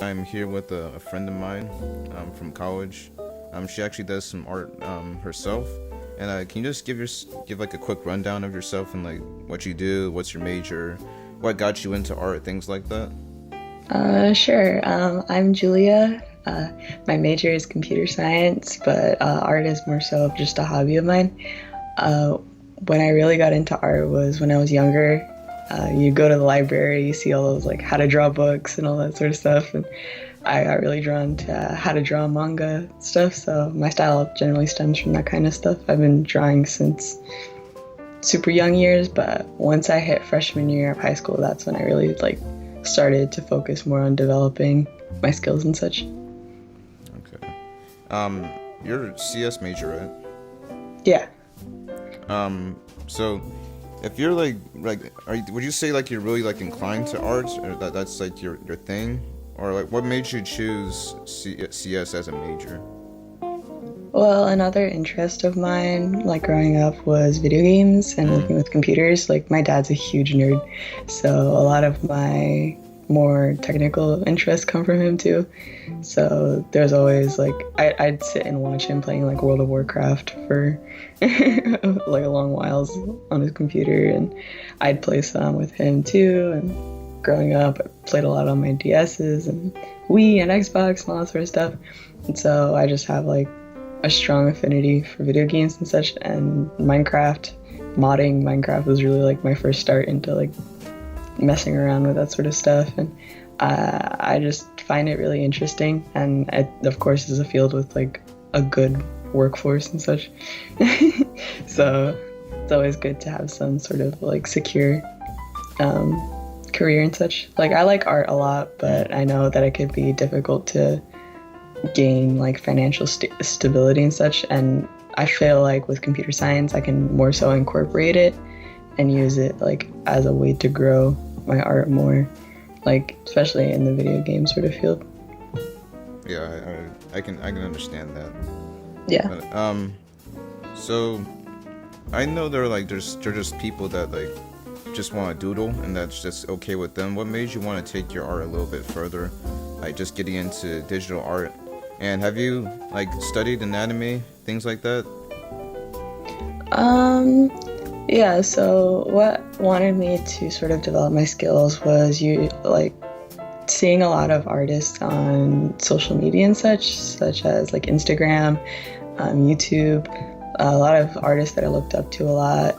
I'm here with a friend of mine from college. She actually does some art herself. And can you just give like a quick rundown of yourself and like what you do, what's your major, what got you into art, things like that? Sure. I'm Julia. My major is computer science, but art is more so of just a hobby of mine. Uh, when I really got into art was when I was younger. You go to the library, you see all those like how to draw books and all that sort of stuff, and I got really drawn to how to draw manga stuff. So my style generally stems from that kind of stuff. I've been drawing since super young years, but once I hit freshman year of high school, that's when I really like started to focus more on developing my skills and such. Okay. You're a CS major, right? Yeah. So if you're would you say like you're really like inclined to arts, or that's like your thing, or like what made you choose CS as a major? Well, another interest of mine, like growing up, was video games and working with computers. Like my dad's a huge nerd, so a lot of my more technical interests come from him too. So there's always like I'd sit and watch him playing like World of Warcraft for like a long whiles on his computer, and I'd play some with him too. And growing up, I played a lot on my DSs and Wii and Xbox and all that sort of stuff. And so I just have like a strong affinity for video games and such, and modding Minecraft was really like my first start into like messing around with that sort of stuff. And I just find it really interesting, and it of course is a field with like a good workforce and such. So it's always good to have some sort of like secure career and such. Like I like art a lot, but I know that it could be difficult to gain like financial stability and such, and I feel like with computer science I can more so incorporate it and use it like as a way to grow my art more, like especially in the video game sort of field. Yeah, I can understand that. Yeah. But, so I know there's just people that like just want to doodle, and that's just okay with them. What made you want to take your art a little bit further, like just getting into digital art? And have you like studied anatomy, things like that? Yeah, so what wanted me to sort of develop my skills was seeing a lot of artists on social media and such as like Instagram, YouTube, a lot of artists that I looked up to a lot,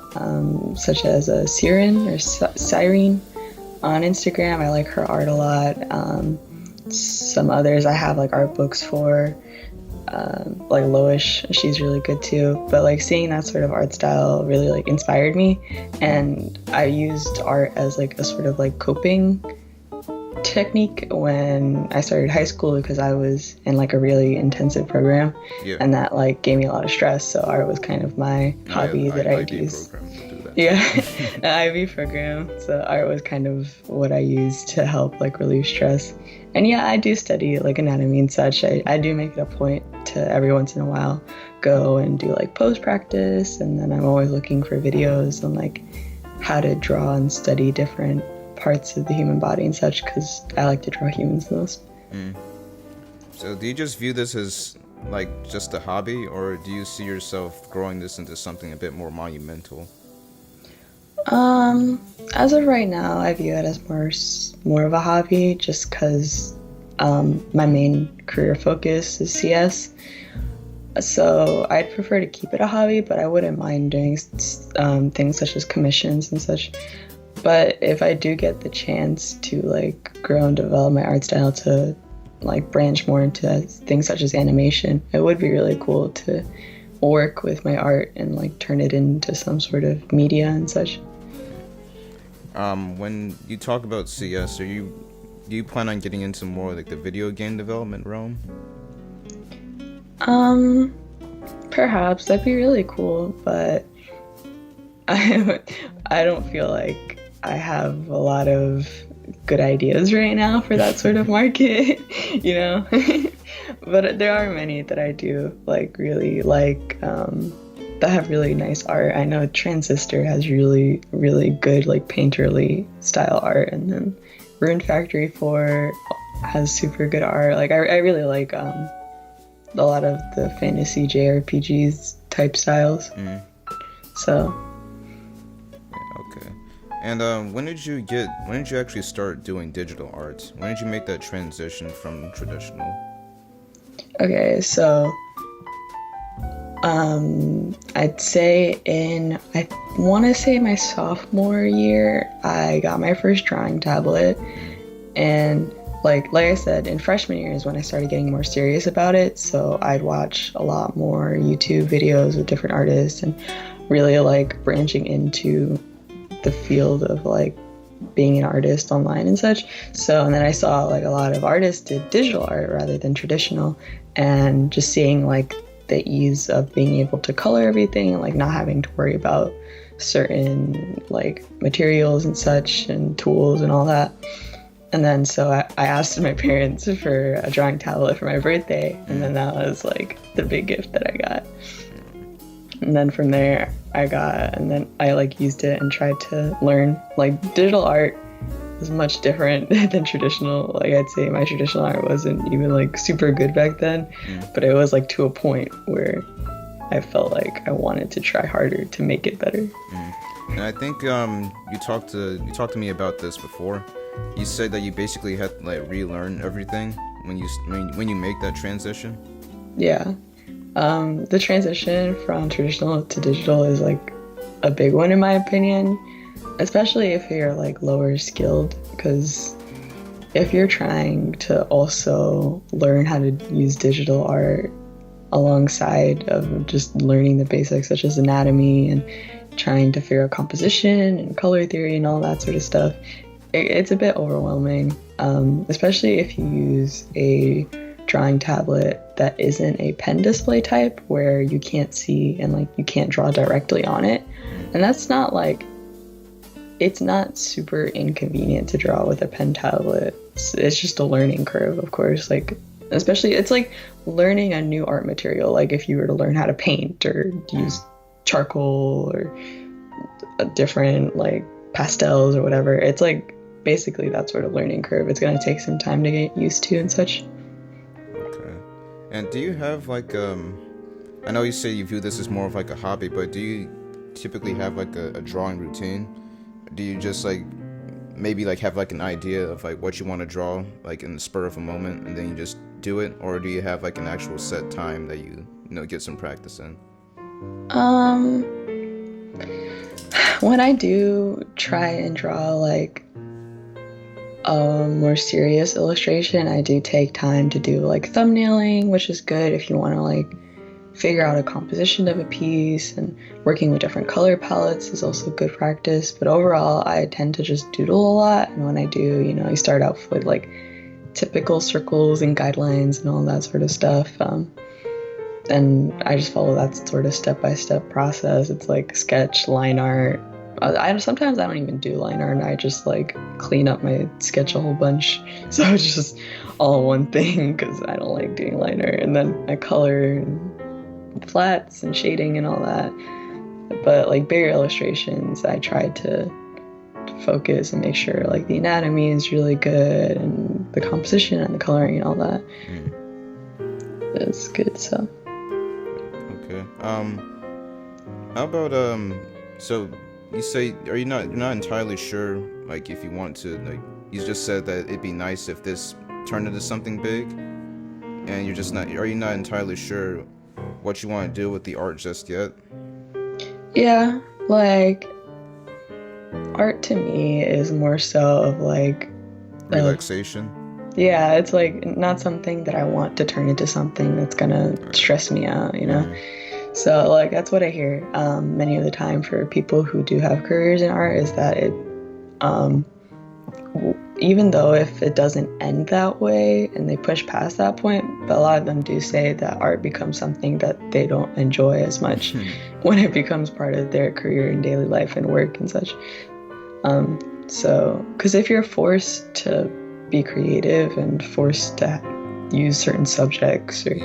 such as Cyrene on Instagram. I like her art a lot. Some others I have like art books for, like Loish, she's really good too. But like seeing that sort of art style really like inspired me, and I used art as like a sort of like coping technique when I started high school, because I was in like a really intensive program. Yeah. And that like gave me a lot of stress, so art was kind of my hobby that I'd use. Yeah, an IB program. So art was kind of what I used to help like relieve stress. And yeah, I do study like anatomy and such. I do make it a point to every once in a while go and do like pose practice, and then I'm always looking for videos on like how to draw and study different parts of the human body and such, because I like to draw humans the most. So do you just view this as like just a hobby, or do you see yourself growing this into something a bit more monumental? As of right now, I view it as more of a hobby, just because my main career focus is CS. So I'd prefer to keep it a hobby, but I wouldn't mind doing things such as commissions and such. But if I do get the chance to like grow and develop my art style to like branch more into things such as animation, it would be really cool to work with my art and like turn it into some sort of media and such. When you talk about CS, do you plan on getting into more like the video game development realm? Perhaps that'd be really cool, but I don't feel like I have a lot of good ideas right now for that sort of market, you know. But there are many that I do like really like, that have really nice art. I know Transistor has really, really good like painterly style art, and then Rune Factory 4 has super good art. Like I really like a lot of the fantasy JRPGs type styles. Mm, So okay. And when did you actually start doing digital art? When did you make that transition from traditional? okay, so I'd say I want to say my sophomore year, I got my first drawing tablet, and like I said, in freshman year is when I started getting more serious about it. So I'd watch a lot more YouTube videos with different artists and really like branching into the field of like being an artist online and such. So, and then I saw like a lot of artists did digital art rather than traditional, and just seeing like the ease of being able to color everything and like not having to worry about certain like materials and such and tools and all that. And then so I asked my parents for a drawing tablet for my birthday, and then that was like the big gift that I got. And then from there and then I like used it and tried to learn. Like digital art is much different than traditional. Like I'd say my traditional art wasn't even like super good back then, but it was like to a point where I felt like I wanted to try harder to make it better. And I think you talked to me about this before. You said that you basically had to like relearn everything when you make that transition. Yeah. The transition from traditional to digital is like a big one in my opinion, especially if you're like lower skilled, because if you're trying to also learn how to use digital art alongside of just learning the basics such as anatomy and trying to figure out composition and color theory and all that sort of stuff, it's a bit overwhelming, especially if you use a drawing tablet that isn't a pen display type where you can't see and like you can't draw directly on it. And that's not like, it's not super inconvenient to draw with a pen tablet. It's just a learning curve, of course. Like, especially it's like learning a new art material. Like if you were to learn how to paint or use charcoal or a different like pastels or whatever, it's like basically that sort of learning curve. It's going to take some time to get used to and such. Okay. And do you have like I know you say you view this as more of like a hobby, but do you typically have like a drawing routine? Do you just like maybe like have like an idea of like what you want to draw like in the spur of a moment and then you just do it, or do you have like an actual set time that you know get some practice in? When I do try and draw like a more serious illustration, I do take time to do like thumbnailing, which is good if you want to like figure out a composition of a piece, and working with different color palettes is also good practice. But overall, I tend to just doodle a lot, and when I do, you know, I start out with like typical circles and guidelines and all that sort of stuff, and I just follow that sort of step-by-step process. It's like sketch, line art. Sometimes I don't even do line art, and I just like clean up my sketch a whole bunch, so it's just all one thing because I don't like doing line art. And then I color and flats and shading and all that. But like bigger illustrations, I try to focus and make sure like the anatomy is really good and the composition and the coloring and all that is good. So okay. How about so you say you're not entirely sure like if you want to, like you just said that it'd be nice if this turned into something big, and are you not entirely sure what you want to do with the art just yet? yeah, like art to me is more so of like Relaxation. Yeah, it's like not something that I want to turn into something that's gonna stress me out, you know? So like that's what I hear many of the time for people who do have careers in art, is that it even though if it doesn't end that way and they push past that point, but a lot of them do say that art becomes something that they don't enjoy as much when it becomes part of their career and daily life and work and such. So because if you're forced to be creative and forced to use certain subjects or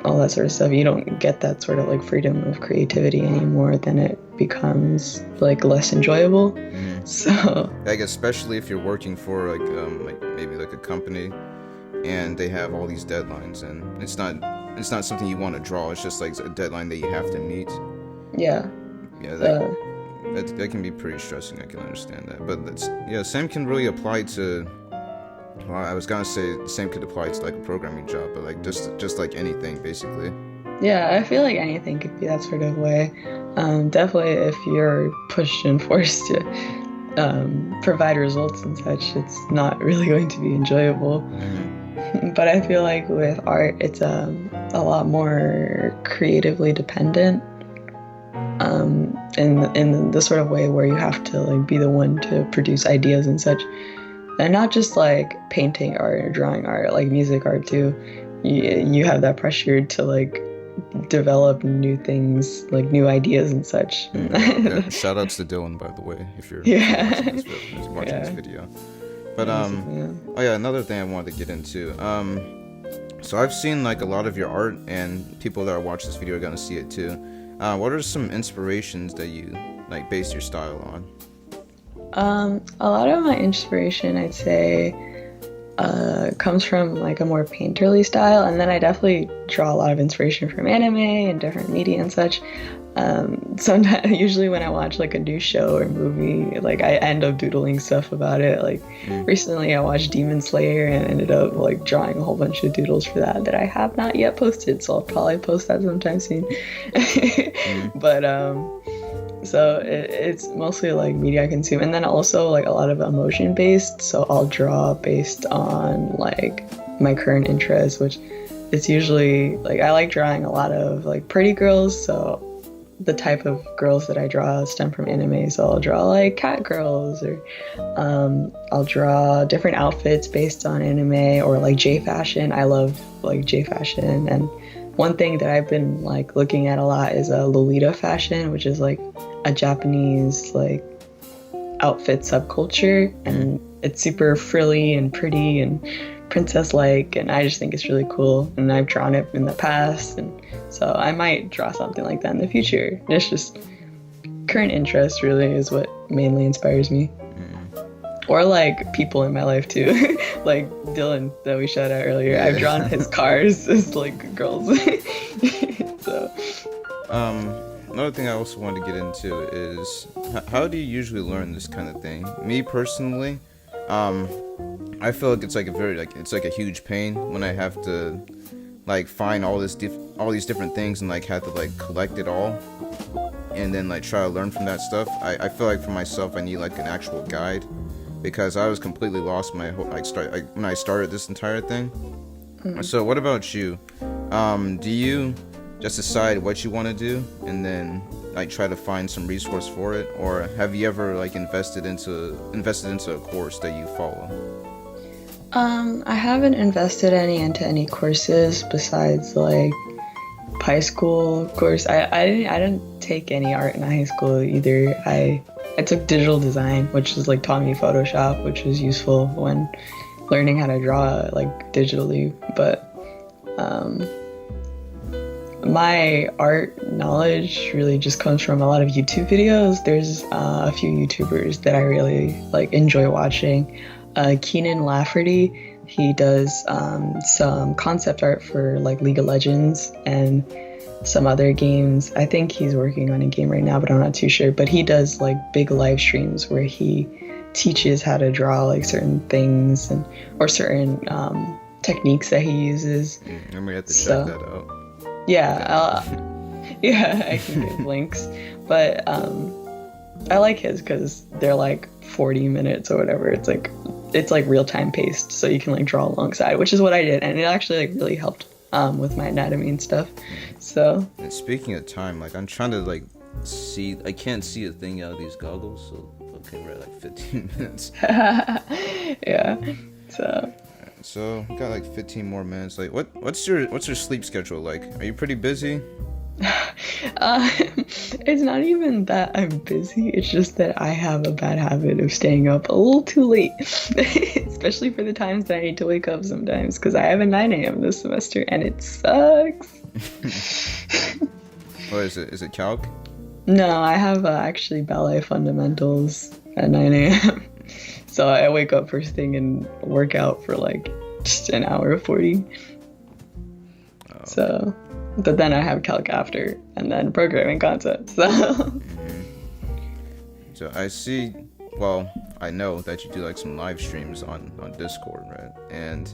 all that sort of stuff, you don't get that sort of like freedom of creativity anymore, then it becomes like less enjoyable. So like especially if you're working for like maybe like a company and they have all these deadlines, and it's not something you want to draw. It's just like a deadline that you have to meet. Yeah. Yeah, that can be pretty stressing. I can understand that, but same can really apply to. Well, I was gonna say the same could apply to like a programming job, but like just like anything basically. Yeah, I feel like anything could be that sort of way. Definitely, if you're pushed and forced to provide results and such, it's not really going to be enjoyable. But I feel like with art, it's a lot more creatively dependent. In the sort of way where you have to like be the one to produce ideas and such, and not just like painting art or drawing art, like music art too. You have that pressure to like develop new things, like new ideas and such. Yeah, shout outs to Dylan, by the way, if you're watching this video. But another thing I wanted to get into. So I've seen like a lot of your art, and people that are watching this video are gonna see it too. What are some inspirations that you like base your style on? A lot of my inspiration, I'd say, comes from like a more painterly style, and then I definitely draw a lot of inspiration from anime and different media and such. Sometimes, usually when I watch like a new show or movie, like I end up doodling stuff about it. Like recently I watched Demon Slayer and ended up like drawing a whole bunch of doodles for that I have not yet posted, so I'll probably post that sometime soon. But so it's mostly like media I consume, and then also like a lot of emotion based, so I'll draw based on like my current interests, which it's usually like I like drawing a lot of like pretty girls, so the type of girls that I draw stem from anime, so I'll draw like cat girls, or I'll draw different outfits based on anime, or like J fashion. I love like J fashion, and one thing that I've been like looking at a lot is Lolita fashion, which is like a Japanese like outfit subculture, and it's super frilly and pretty and princess-like, and I just think it's really cool, and I've drawn it in the past, and so I might draw something like that in the future. It's just current interest really is what mainly inspires me. Or like people in my life too. Like Dylan that we shouted out earlier. I've drawn his cars as like girls. So another thing I also wanted to get into is how do you usually learn this kind of thing? Me personally, I feel like it's like it's like a huge pain when I have to like find all these different things and like have to like collect it all and then like try to learn from that stuff. I feel like for myself I need like an actual guide, because I was completely lost when I started this entire thing. So what about you? Do you just decide what you want to do and then like try to find some resource for it, or have you ever like invested into a course that you follow? I haven't invested into any courses besides like high school course. I didn't take any art in high school either. I took digital design, which is like taught me Photoshop, which was useful when learning how to draw like digitally. But my art knowledge really just comes from a lot of YouTube videos. There's a few YouTubers that I really like enjoy watching. Keenan Lafferty, he does some concept art for like League of Legends and some other games. I think he's working on a game right now, but I'm not too sure. But he does like big live streams where he teaches how to draw like certain things or certain techniques that he uses. I'm gonna have to check that out. Yeah, I can give links, but I like his because they're like 40 minutes or whatever. It's like real-time paced, so you can like draw alongside, which is what I did, and it actually like really helped with my anatomy and stuff. So, and speaking of time, like I'm trying to like see, I can't see a thing out of these goggles, so okay, we're at like 15 minutes. Yeah, so we got like 15 more minutes. Like what's your sleep schedule like? Are you pretty busy? It's not even that I'm busy, it's just that I have a bad habit of staying up a little too late, especially for the times that I need to wake up sometimes, because I have a 9 a.m. this semester and it sucks. What is it? Is it calc? No, I have actually ballet fundamentals at 9 a.m. So I wake up first thing and work out for like just an hour 40. Oh. So, but then I have calc after, and then programming content. So, So I see. Well, I know that you do like some live streams on Discord, right? And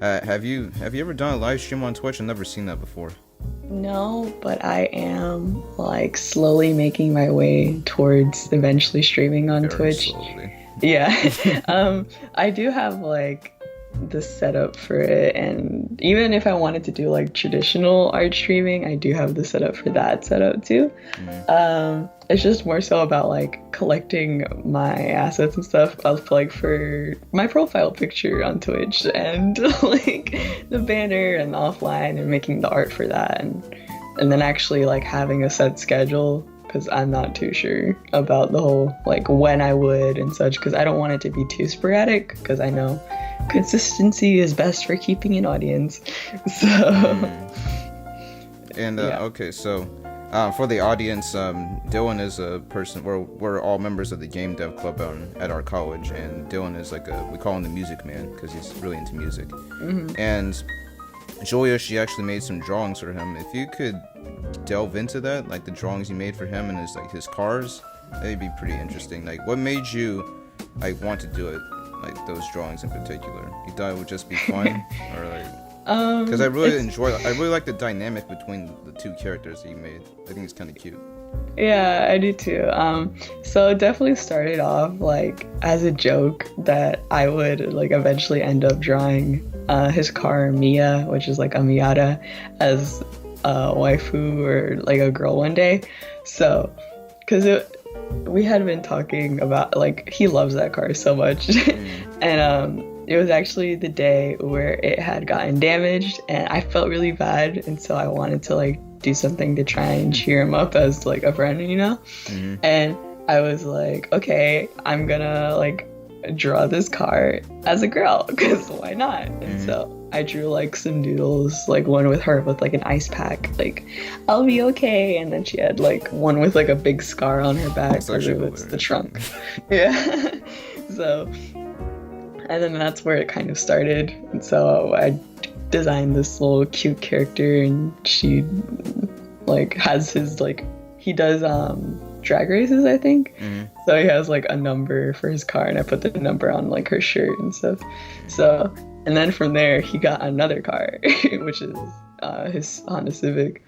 have you ever done a live stream on Twitch? I've never seen that before. no, but I am like slowly making my way towards eventually streaming on Very Twitch. slowly. Yeah. I do have like the setup for it, and even if I wanted to do like traditional art streaming, I do have the setup for that setup too. It's just more so about like collecting my assets and stuff of like for my profile picture on Twitch and like the banner and offline and making the art for that, and then actually like having a set schedule, because I'm not too sure about the whole like when I would and such, because I don't want it to be too sporadic, because I know consistency is best for keeping an audience. So And yeah. okay, so for the audience, Dylan is a person. We're all members of the game dev club at our college, and Dylan is like we call him the music man because he's really into music. And Julia, she actually made some drawings for him. If you could delve into that, like the drawings you made for him and his cars, that'd be pretty interesting. Like, what made you like want to do it? Like those drawings in particular, you thought it would just be fun, or like? Because I really like the dynamic between the two characters that you made. I think it's kind of cute. Yeah, I do too. So it definitely started off like as a joke that I would like eventually end up drawing his car Mia, which is like a Miata, as a waifu or like a girl one day. So, because we had been talking about like he loves that car so much, and it was actually the day where it had gotten damaged, and I felt really bad, and so I wanted to like do something to try and cheer him up as like a friend, you know? And I was like, okay, I'm gonna like draw this car as a girl, because why not? And so I drew like some doodles, like one with her with like an ice pack, like I'll be okay, and then she had like one with like a big scar on her back because it was the trunk. Yeah. So, and then that's where it kind of started. And so I designed this little cute character, and she like has his like he does drag races, I think. So he has like a number for his car, and I put the number on like her shirt and stuff. So, and then from there he got another car, which is his Honda Civic.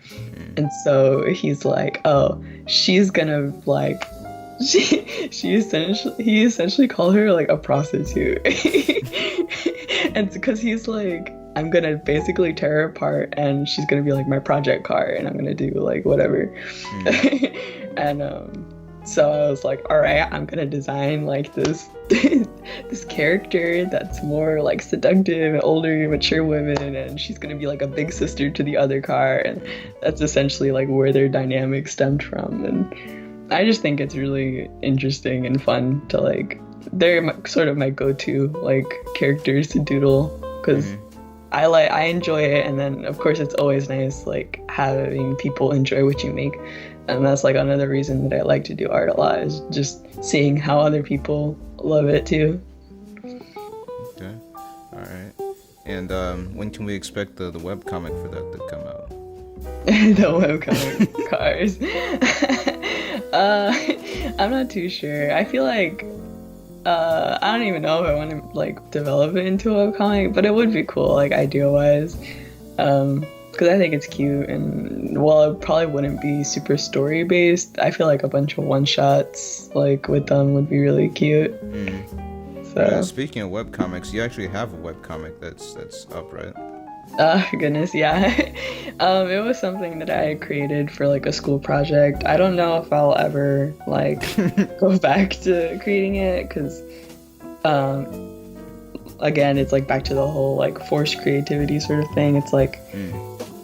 And so he's like, oh, she's gonna like he essentially called her like a prostitute. And because he's like, I'm gonna basically tear her apart, and she's gonna be like my project car, and I'm gonna do like whatever. And so I was like, all right, I'm gonna design like this this character that's more like seductive and older, mature women, and she's gonna be like a big sister to the other car, and that's essentially like where their dynamic stemmed from. And I just think it's really interesting and fun to like, they're sort of my go-to like characters to doodle, because I enjoy it, and then of course it's always nice like having people enjoy what you make, and that's like another reason that I like to do art a lot, is just seeing how other people love it too. Okay, all right. And when can we expect the webcomic for that to come out? The webcomic cars. I'm not too sure. I feel like I don't even know if I want to like develop it into a webcomic, but it would be cool, like idea-wise, because I think it's cute, and while it probably wouldn't be super story-based, I feel like a bunch of one-shots like with them would be really cute. So speaking of webcomics, you actually have a webcomic that's up, right? Goodness, yeah. It was something that I created for like a school project. I don't know if I'll ever like go back to creating it, because again, it's like back to the whole like forced creativity sort of thing. It's like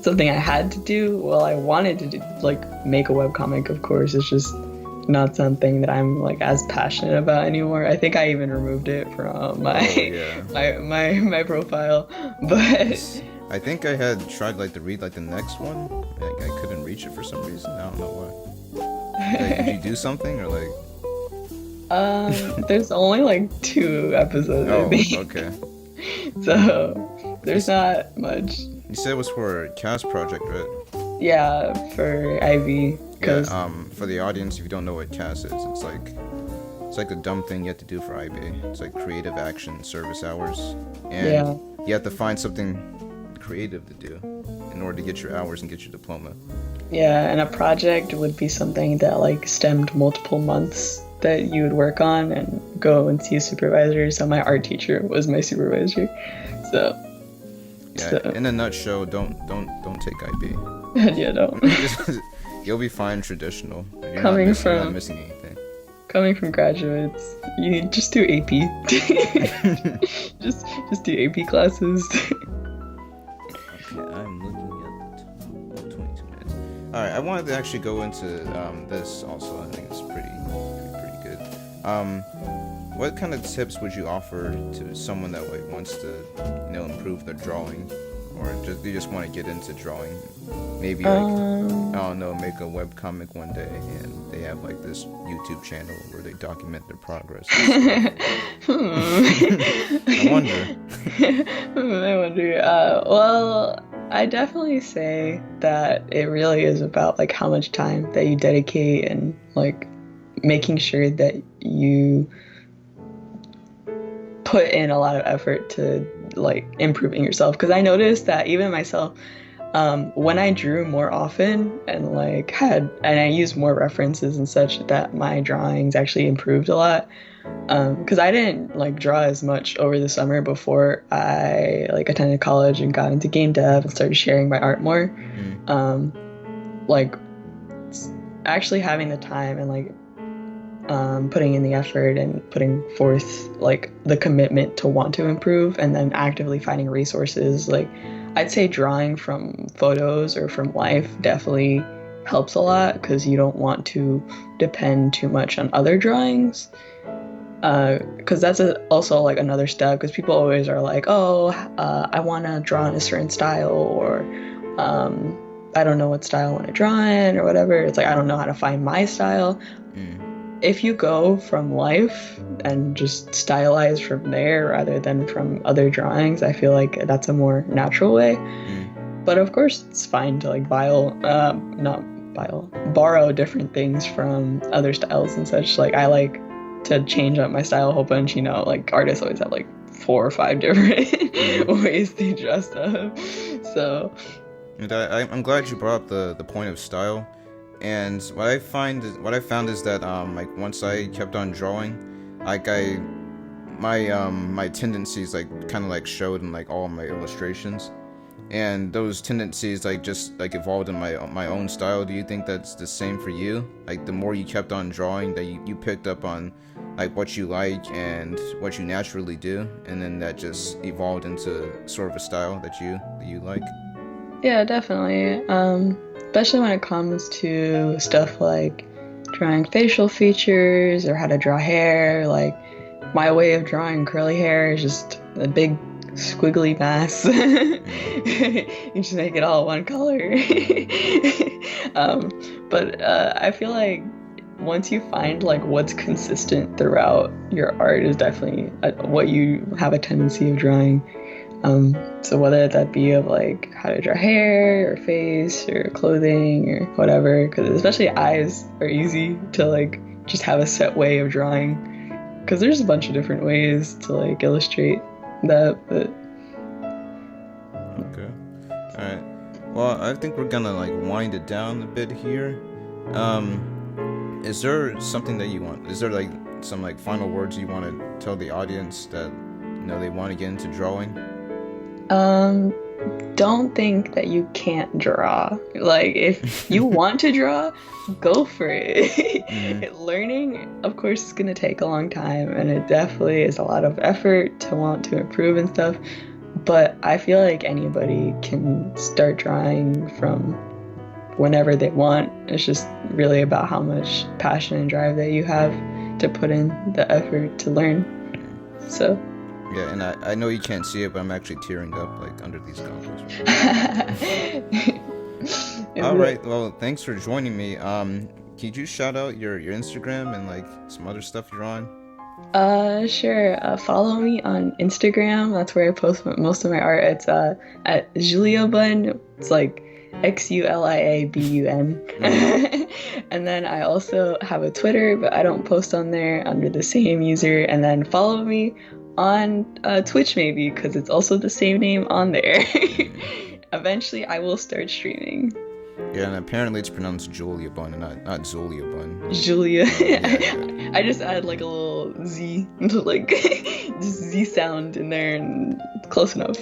something I had to do. Well, I wanted to do, like make a webcomic, of course. It's just not something that I'm like as passionate about anymore. I think I even removed it from my profile, but I think I had tried like to read like the next one. Like, I couldn't reach it for some reason. I don't know why. Like, did you do something or like? There's only like 2 episodes. Oh, I think. okay. So there's not much. You said it was for a CAS project, right? Yeah, for Ivy. Yeah. 'Cause For the audience, if you don't know what CAS is, it's like the dumb thing you have to do for IB. It's like creative action service hours, and yeah, you have to find something creative to do in order to get your hours and get your diploma. yeah, and a project would be something that like stemmed multiple months that you would work on and go and see a supervisor. So my art teacher was my supervisor. So Yeah. In a nutshell, don't take IB. yeah, no. You'll be fine traditional. You're Coming not missing anything. Coming from graduates, you just do AP. just do AP classes. Okay, I'm looking at 22 minutes. All right, I wanted to actually go into this also. I think it's pretty good. What kind of tips would you offer to someone that like wants to, improve their drawing, or they just want to get into drawing? Maybe like I don't know, make a webcomic one day, and they have like this YouTube channel where they document their progress. I wonder. I wonder. Well, I definitely say that it really is about like how much time that you dedicate and like making sure that you put in a lot of effort to like improving yourself. Because I noticed that even myself, when I drew more often and I used more references and such, that my drawings actually improved a lot. Because I didn't like draw as much over the summer before I like attended college and got into game dev and started sharing my art more. Like actually having the time and like putting in the effort and putting forth like the commitment to want to improve, and then actively finding resources. Like I'd say drawing from photos or from life definitely helps a lot, because you don't want to depend too much on other drawings. Because that's also like another step, because people always are like, oh, I want to draw in a certain style, or I don't know what style I want to draw in, or whatever. It's like I don't know how to find my style. If you go from life and just stylize from there rather than from other drawings, I feel like that's a more natural way. But of course, it's fine to like borrow different things from other styles and such. Like I like to change up my style a whole bunch. Like artists always have like 4 or 5 different ways they dress up. So, and I'm glad you brought up the point of style. And what I found is that like once I kept on drawing, like my tendencies like kind of like showed in like all my illustrations, and those tendencies like just like evolved in my own style. Do you think that's the same for you? Like the more you kept on drawing, that you picked up on like what you like and what you naturally do, and then that just evolved into sort of a style that you like? Yeah, definitely. Especially when it comes to stuff like drawing facial features or how to draw hair. Like my way of drawing curly hair is just a big squiggly mass. You just make it all one color. But I feel like once you find like what's consistent throughout your art is definitely what you have a tendency of drawing. So whether that be of like how to draw hair or face or clothing or whatever, because especially eyes are easy to like just have a set way of drawing, because there's a bunch of different ways to like illustrate that. But okay, all right. Well, I think we're gonna like wind it down a bit here. Is there something that you want? Is there like some like final words you want to tell the audience that they want to get into drawing? Don't think that you can't draw. Like, if you want to draw, go for it. Learning, of course, is going to take a long time, and it definitely is a lot of effort to want to improve and stuff. But I feel like anybody can start drawing from whenever they want. It's just really about how much passion and drive that you have to put in the effort to learn. So... yeah, and I know you can't see it, but I'm actually tearing up like under these goggles. All right, well, thanks for joining me. Could you shout out your Instagram and like some other stuff you're on? Sure. Follow me on Instagram. That's where I post most of my art. It's at XULIABUN. It's like XULIABUN. And then I also have a Twitter, but I don't post on there under the same user. And then follow me on Twitch maybe, because it's also the same name on there. Eventually, I will start streaming. Yeah, and apparently it's pronounced Julia Bun and not Zulia Bun. Julia. Yeah. I just add like a little Z, like just Z sound in there, and close enough.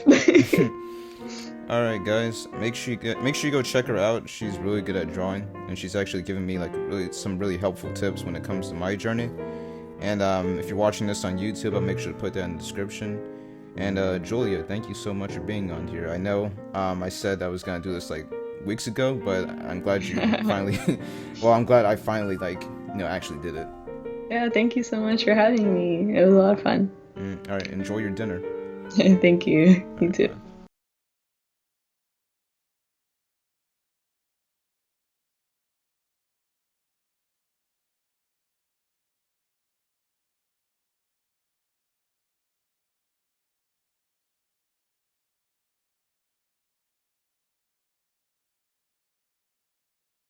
All right, guys, make sure you go check her out. She's really good at drawing, and she's actually given me like some really helpful tips when it comes to my journey. And if you're watching this on YouTube, I'll make sure to put that in the description. And Julia, thank you so much for being on here. I know I said I was gonna do this like weeks ago, but I'm glad you finally. Well, I'm glad I finally actually did it. Yeah, thank you so much for having me. It was a lot of fun. All right, enjoy your dinner. Thank you. You too. Bye.